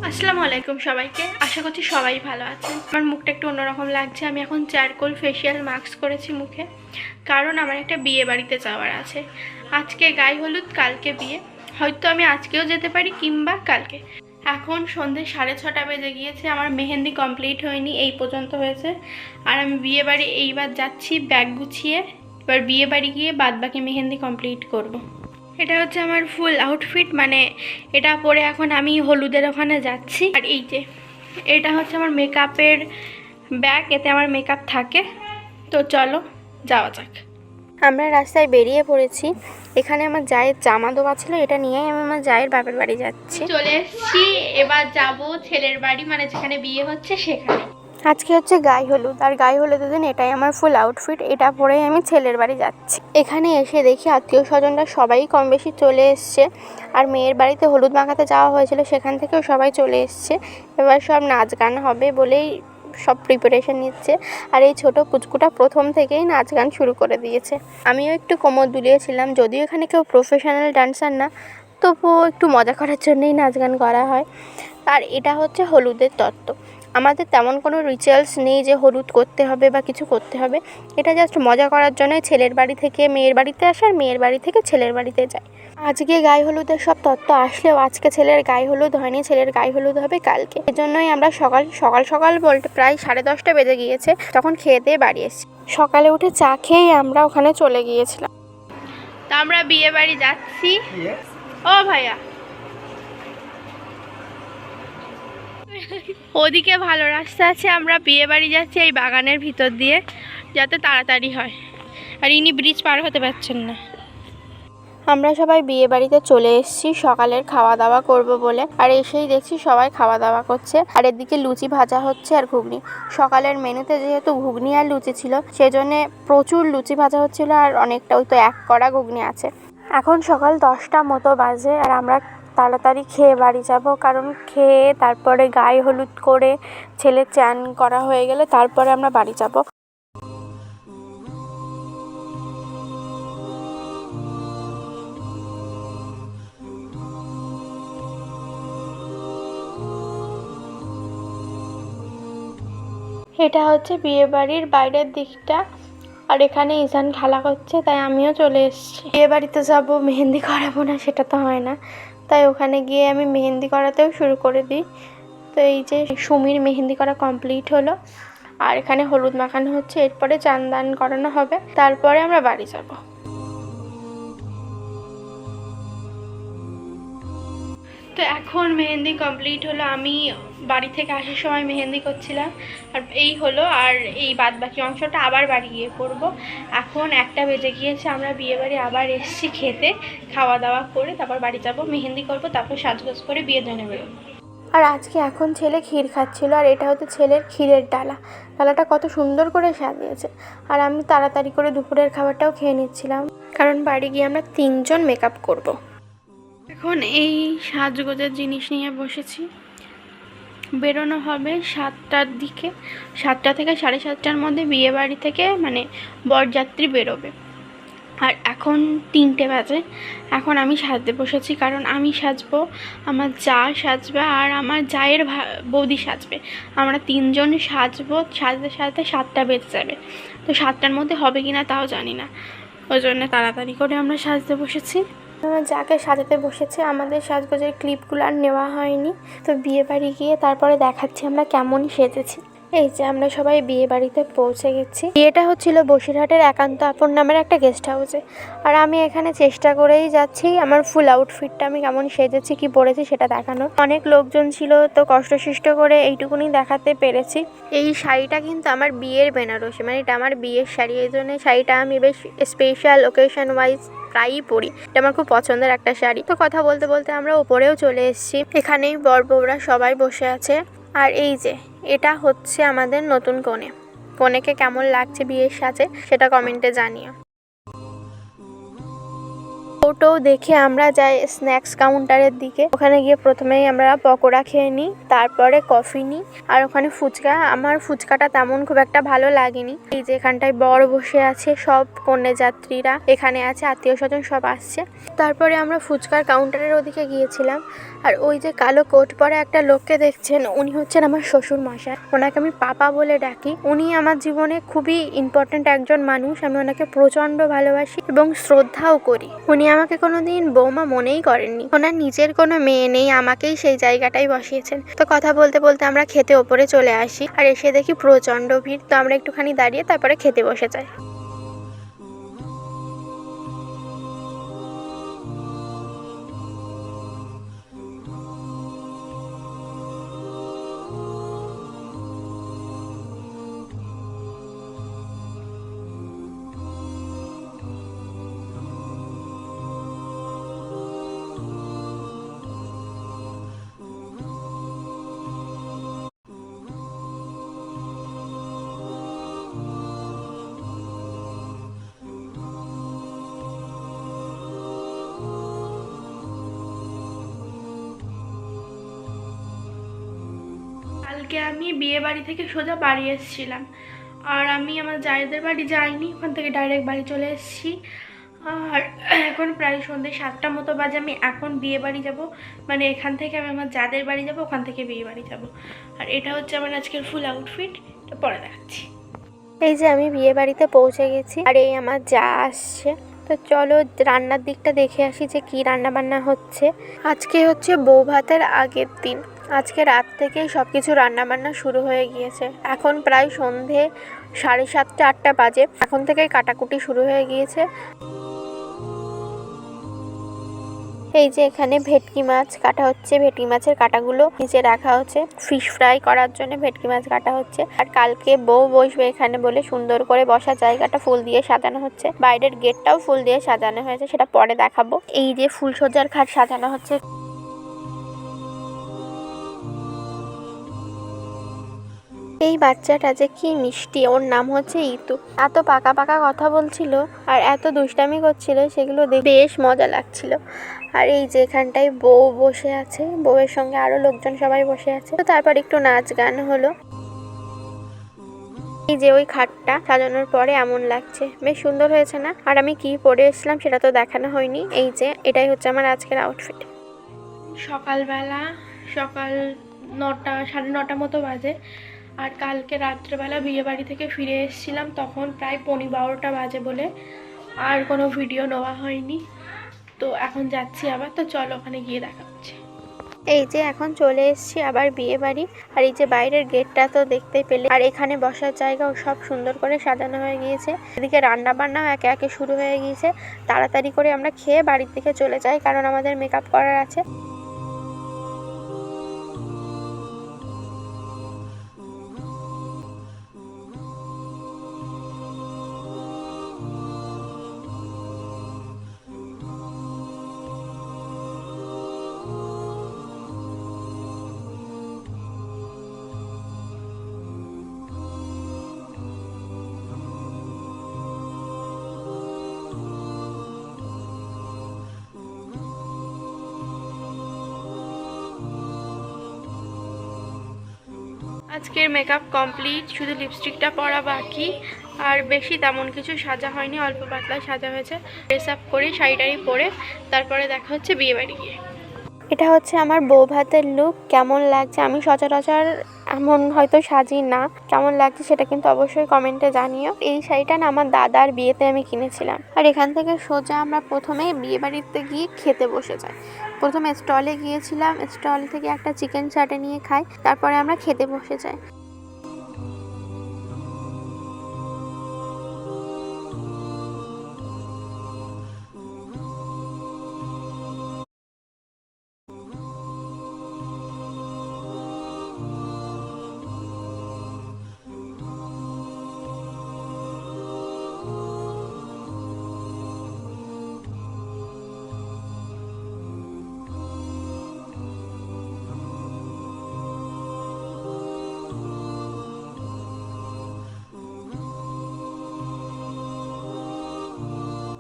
আসসালামু আলাইকুম সবাইকে। আশা করছি সবাই ভালো আছেন। আমার মুখটা একটু অন্যরকম লাগছে। আমি এখন চারকোল ফেসিয়াল মাস্ক করেছি মুখে, কারণ আমার একটা বিয়ে বাড়িতে যাওয়ার আছে। আজকে গায়ে হলুদ, কালকে বিয়ে। হয়তো আমি আজকেও যেতে পারি কিংবা কালকে। এখন সন্ধ্যে 6:30 বেজে গিয়েছে। আমার মেহেন্দি কমপ্লিট হয়নি, এই পর্যন্ত হয়েছে। আর আমি বিয়ে বাড়ি এইবার যাচ্ছি ব্যাগ গুছিয়ে। এবার বিয়ে বাড়ি গিয়ে বাদবাকি মেহেন্দি কমপ্লিট করব। এটা হচ্ছে আমার ফুল আউটফিট, মানে এটা পরে এখন আমি হলুদের ওখানে যাচ্ছি। আর এই যে এটা হচ্ছে আমার মেকআপের ব্যাগ, এতে আমার মেকআপ থাকে। তো চলো যাওয়া যাক। আমরা রাস্তায় বেরিয়ে পড়েছি। এখানে আমার জায়ের জামা দেওয়া ছিল, এটা নিয়েই আমি আমার জায়ের বাপের বাড়ি যাচ্ছি। চলে এসেছি, এবার যাব ছেলের বাড়ি, মানে যেখানে বিয়ে হচ্ছে সেখানে। আজকে হচ্ছে গায়ে হলুদ, আর গায়ে হলুদের দিন এটাই আমার ফুল আউটফিট। এটা পরেই আমি ছেলের বাড়ি যাচ্ছি। এখানে এসে দেখি আত্মীয় স্বজনরা সবাই কম বেশি চলে এসছে। আর মেয়ের বাড়িতে হলুদ মাখাতে যাওয়া হয়েছিল, সেখান থেকেও সবাই চলে এসছে। এবার সব নাচ গান হবে বলেই সব প্রিপারেশন নিচ্ছে। আর এই ছোট পুচকুটা প্রথম থেকেই নাচ গান শুরু করে দিয়েছে। আমিও একটু কোমর দুলিয়েছিলাম, যদিও এখানে কেউ প্রফেশনাল ডান্সার না, তবুও একটু মজা করার জন্যই নাচ গান করা হয়। আর এটা হচ্ছে হলুদের তত্ত্ব। আমাদের তেমন কোনো রিচুয়ালস নেই যে হলুদ করতে হবে বা কিছু করতে হবে। এটা জাস্ট মজা করার জন্যই ছেলের বাড়ি থেকে মেয়ের বাড়িতে আসে, আর মেয়ের বাড়ি থেকে ছেলের বাড়িতে যায়। আজকে গায়ে হলুদের সব তত্ত্ব আসলেও আজকে ছেলের গায়ে হলুদ হয়নি, ছেলের গায়ে হলুদ হবে কালকে। এজন্যই আমরা সকাল বলতে প্রায় 10:30 বেজে গিয়েছে, তখন খেয়ে দিয়ে বাড়ি এসেছি। সকালে উঠে চা খেয়েই আমরা ওখানে চলে গিয়েছিলাম। তা আমরা বিয়ে বাড়ি যাচ্ছি। ও ভাইয়া, ওদিকে ভালো রাস্তা আছে, আমরা বিয়ে বাড়ি যাচ্ছি এই বাগানের ভিতর দিয়ে, যাতে তাড়াতাড়ি হয়। আর ইনি ব্রিজ পার হতে পারছেন না। আমরা সবাই বিয়ে বাড়িতে চলে এসেছি সকালের খাওয়া দাওয়া করব বলে। আর এসেই দেখছি সবাই খাওয়া দাওয়া করছে। আর এদিকে লুচি ভাজা হচ্ছে আর ঘুগনি। সকালের মেনুতে যেহেতু ঘুগনি আর লুচি ছিল, সেজন্যে প্রচুর লুচি ভাজা হচ্ছিল, আর অনেকটা ওই তো 1 কড়া ঘুগনি আছে। এখন সকাল 10টা মতো বাজে, আর আমরা তাড়াতাড়ি খেয়ে বাড়ি যাব, কারণ খেয়ে তারপরে গায়ে হলুদ করে ছেলের চান করা হয়ে গেলে তারপরে আমরা বাড়ি যাব। এটা হচ্ছে বিয়ে বাড়ির বাইরের দিকটা, আর এখানে ঈশান খেলা করছে, তাই আমিও চলে এসেছি। বিয়ে বাড়িতে যাবো, মেহেন্দি করাবো না সেটা তো হয় না, তাই ওখানে গিয়ে আমি মেহেন্দি করাতেও শুরু করে দিই। তো এই যে সুমির মেহেন্দি করা কমপ্লিট হলো, আর এখানে হলুদ মাখানো হচ্ছে, এরপরে চান দান করানো হবে, তারপরে আমরা বাড়ি যাব। তো এখন মেহেন্দি কমপ্লিট হলো। আমি বাড়ি থেকে আসার সময় মেহেন্দি করছিলাম, আর এই হলো। আর এই বাদবাকি অংশটা আবার বাড়ি গিয়ে করব। এখন 1টা বেজে গিয়েছে, আমরা বিয়ে বাড়ি আবার এসেছি খেতে। খাওয়া দাওয়া করে তারপর বাড়ি যাব, মেহেন্দি করব, তারপর সাজগোজ করে বিয়ের জন্য বেরোবো। আর আজকে এখন ছেলে ক্ষীর খাচ্ছিল, আর এটা হচ্ছে ছেলের ক্ষীরের ডালাটা কত সুন্দর করে সাজিয়েছে। আর আমি তাড়াতাড়ি করে দুপুরের খাবারটাও খেয়ে নিচ্ছিলাম, কারণ বাড়ি গিয়ে আমরা 3জন মেকআপ করব। এখন এই সাজগোজের জিনিস নিয়ে বসেছি। বেরোনো হবে 7টার দিকে। 7টা থেকে 7:30টার মধ্যে বিয়ে বাড়ি থেকে মানে বরযাত্রী বেরোবে। আর এখন 3টে বাজে। এখন আমি সাজতে বসেছি, কারণ আমি সাজবো, আমার যা সাজবে, আর আমার জায়ের বৌদি সাজবে। আমরা 3জন সাজবো। সাজতে সাজতে 7টা বেজে যাবে। তো 7টার মধ্যে হবে কি না তাও জানি না, ওই জন্য তাড়াতাড়ি করে আমরা সাজতে বসেছি। যাকে সাজাতে বসেছে, আমাদের সাজগোজের ক্লিপগুলো আর নেওয়া হয়নি। তো বিয়ে বাড়ি গিয়ে তারপরে দেখাচ্ছি আমরা কেমন সেজেছি। এই যে আমরা সবাই বিয়ে বাড়িতে পৌঁছে গেছি। বিয়েটা হচ্ছিল বসিরহাটের একান্ত আপন নামের একটা গেস্ট হাউসে। আর আমি এখানে চেষ্টা করেই যাচ্ছি আমার ফুল আউটফিটটা আমি কেমন সেজেছি, কি পরেছি সেটা দেখানোর। অনেক লোকজন ছিল, তো কষ্টসৃষ্ট করে এইটুকুনি দেখাতে পেরেছি। এই শাড়িটা কিন্তু আমার বিয়ের বেনারসি, মানে এটা আমার বিয়ের শাড়ি। এই জন্য শাড়িটা আমি বেশ স্পেশাল ওকেশন ওয়াইজ প্রায়ই পরি। এটা আমার খুব পছন্দের একটা শাড়ি। তো কথা বলতে বলতে আমরা ওপরেও চলে এসেছি। এখানেই বর বউরা সবাই বসে আছে। আর এই যে এটা হচ্ছে আমাদের নতুন কনেকে কেমন লাগছে বিয়ের সাজে সেটা কমেন্টে জানিও। ফটো দেখে আমরা যাই স্ন্যাক্স কাউন্টারের দিকে। ওখানে গিয়ে প্রথমেই আমরা পকোড়া খেয়ে নিই, তারপরে কফি নিই, আর ওখানে ফুচকা। আমার ফুচকাটা তেমন খুব একটা ভালো লাগেনি। এই যে এখানটায় বর বসে আছে, সব কন্যা যাত্রীরা এখানে আছে, আত্মীয় স্বজন সব আসছে। তারপরে আমরা ফুচকার কাউন্টারের ওদিকে গিয়েছিলাম। আর ওই যে কালো কোট পরে একটা লোককে দেখছেন, উনি হচ্ছেন আমার শ্বশুর মশাই। ওনাকে আমি পাপা বলে ডাকি। উনি আমার জীবনে খুবই ইম্পর্টেন্ট একজন মানুষ। আমি ওনাকে প্রচন্ড ভালোবাসি এবং শ্রদ্ধাও করি। উনি আমাকে কোনোদিন বৌমা মনেই করেননি। ওনার নিজের কোনো মেয়ে নেই, আমাকেই সেই জায়গাটাই বসিয়েছেন। তো কথা বলতে বলতে আমরা খেতে ওপরে চলে আসি, আর এসে দেখি প্রচন্ড ভিড়। তো আমরা একটুখানি দাঁড়িয়ে তারপরে খেতে বসে যাই। কালকে আমি বিয়ে বাড়ি থেকে সোজা বাড়ি এসেছিলাম, আর আমি আমার জায়েদের বাড়ি যাইনি, ওখান থেকে ডাইরেক্ট বাড়ি চলে এসেছি। আর এখন প্রায় সন্ধ্যে 7টা মতো বাজে। আমি এখন বিয়ে বাড়ি যাব, মানে এখান থেকে আমি আমার যাদের বাড়ি যাব, ওখান থেকে বিয়ে বাড়ি যাব। আর এটা হচ্ছে আমার আজকের ফুল আউটফিট, এটা পরে দেখাচ্ছি। এই যে আমি বিয়ে বাড়িতে পৌঁছে গেছি, আর এই আমার যা আসছে। তো চলো রান্নার দিকটা দেখে আসি যে কি রান্না বান্না হচ্ছে। আজকে হচ্ছে বউ ভাতের আগের দিন। আজকে রাত থেকেই সব কিছু রান্নাবান্না শুরু হয়ে গিয়েছে। এখন প্রায় সন্ধে 7:30 8টা বাজে। এখন থেকেই কাটাকুটি শুরু হয়ে গিয়েছে। এই যে এখানে ভেটকি মাছ কাটা হচ্ছে। ভেটকি মাছের কাটাগুলো নিচে রাখা হচ্ছে, ফিশ ফ্রাই করার জন্য ভেটকি মাছ কাটা হচ্ছে। আর কালকে বউ বসবে এখানে বলে সুন্দর করে বসার জায়গাটা ফুল দিয়ে সাজানো হচ্ছে। বাইরের গেটটাও ফুল দিয়ে সাজানো হয়েছে, সেটা পরে দেখাবো। এই যে ফুলসজ্জার খাট সাজানো হচ্ছে। এই বাচ্চাটা যে কি মিষ্টি, ওর নাম হচ্ছে ইতু। এত পাকা পাকা কথা বলছিল আর এত দুষ্টামি করছিল, সেগুলো দেখে বেশ মজা লাগছিল। আর এই যে এখানটায় বউ বসে আছে, বউয়ের সঙ্গে আরো লোকজন সবাই বসে আছে। তো তারপর একটু নাচ গান হলো। এই যে ওই খাটটা সাজানোর পরে এমন লাগছে, বেশ সুন্দর হয়েছে না? আর আমি কি পরে এসেছিলাম সেটা তো দেখানো হয়নি। এই যে এটাই হচ্ছে আমার আজকের আউটফিট। সকালবেলা সকাল 9টা 9:30 মতো বাজে। আর কালকে রাত্রেবেলা বিয়ে বাড়ি থেকে ফিরে এসেছিলাম, তখন প্রায় 12:15 বাজে বলে আর কোনো ভিডিও নেওয়া হয়নি। তো এখন যাচ্ছি আবার, তো চলো ওখানে গিয়ে দেখা হচ্ছে। এই যে এখন চলে এসেছি আবার বিয়ে বাড়ি। আর এই যে বাইরের গেটটা তো দেখতেই পেলে, আর এখানে বসার জায়গাও সব সুন্দর করে সাজানো হয়ে গিয়েছে। এদিকে রান্না বান্নাও একে একে শুরু হয়ে গিয়েছে। তাড়াতাড়ি করে আমরা খেয়ে বাড়ির দিকে চলে যাই, কারণ আমাদের মেকআপ করার আছে। আজকের মেকআপ কমপ্লিট, শুধু লিপস্টিকটা পরা বাকি। আর বেশি তেমন কিছু সাজা হয়নি, অল্প পাতলা সাজা হয়েছে। ড্রেস আপ করে শাড়ি পরে তারপরে দেখা হচ্ছে বিয়ে বাড়ি গিয়ে। এটা হচ্ছে আমার বউ ভাতের লুক। কেমন লাগছে? আমি সচরাচর এমন হয়তো সাজি না, কেমন লাগছে সেটা কিন্তু অবশ্যই কমেন্টে জানিও। এই শাড়িটা না আমার দাদার বিয়েতে আমি কিনেছিলাম। আর এখান থেকে সোজা আমরা প্রথমে বিয়ে বাড়িতে গিয়ে খেতে বসে যাই। প্রথমে স্টলে গিয়েছিলাম, স্টল থেকে একটা চিকেন চাটে নিয়ে খাই, তারপরে আমরা খেতে বসে যাই।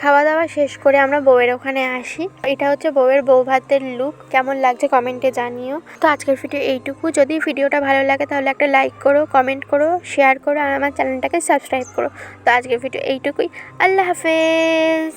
খাওয়া দাওয়া শেষ করে আমরা বউয়ের ওখানে আসি। এটা হচ্ছে বউয়ের বউ ভাতের লুক। কেমন লাগছে কমেন্টে জানিও। তো আজকের ভিডিও এইটুকু। যদি ভিডিওটা ভালো লাগে তাহলে একটা লাইক করো, কমেন্ট করো, শেয়ার করো, আর আমার চ্যানেলটাকে সাবস্ক্রাইব করো। তো আজকের ভিডিও এইটুকুই। আল্লাহ হাফেজ।